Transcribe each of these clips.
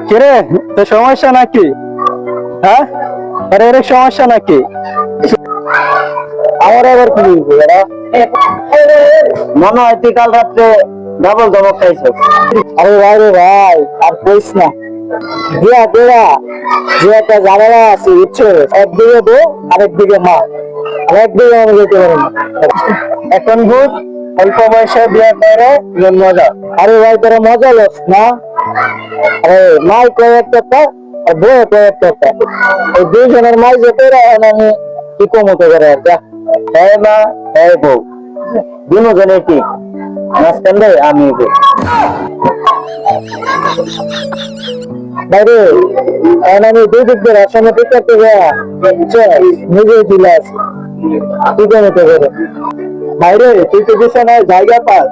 কিরে, তো সমস্যা নাকি? হ্যাঁ, আরে এর সমস্যা নাকি? আমার আবার কি বলবো এরা? মনে হয় তুই কাল রাত্রে ডাবল ধমক খাইছ। আরে ভাই রে ভাই, আর কইস না। দিয়া দেয়া যে একটা ঝামেলা আছে বুঝছো, একদিকে বউ আরেকদিকে মা, আর একদিকে আমি যেতে পারি না। এখন বুঝ, অল্প বয়সে বিয়ে করে যে মজা। আরে ভাই তোরা মজা লস না? আরে মাই কয় একটা আর বউ কয় একটা, এই দুইজনের মাই যেতে এখন আমি কি কমতে পারে আর যা। হ্যাঁ মা, হ্যাঁ বউ, দুজনে ঠিক, মাঝখান আমি বউ। বাইরে এখন আমি দুই দিক দিয়ে রাসায়নিক ঠিক করতে নিজে দিলে আছি কি কমতে পারে। বাইরে তুই তো বিছানায় জায়গা পাস।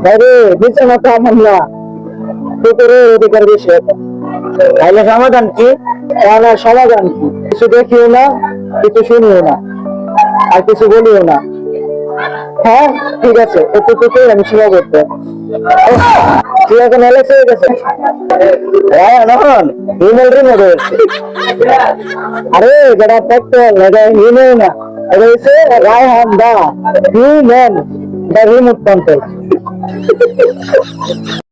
বাইরে বিছানা তো আমার না, পুকুরে অধিকার বেশি আছে। তাহলে সমাধান কি? না সমাধান কি? কিছু দেখিও না, কিছু শুনিও না, আর কিছু বলিও না। হ্যাঁ ঠিক আছে, এতটুকুই আমি সীমা করতে। তুই এখন এলেক্স হয়ে গেছে। হ্যাঁ এখন ইমেল রিমোট হয়েছে। আরে যেটা পেট্রোল এটা ইমেল না, এটা হচ্ছে রায়হান দা হিউম্যান দা রিমোট কন্ট্রোল।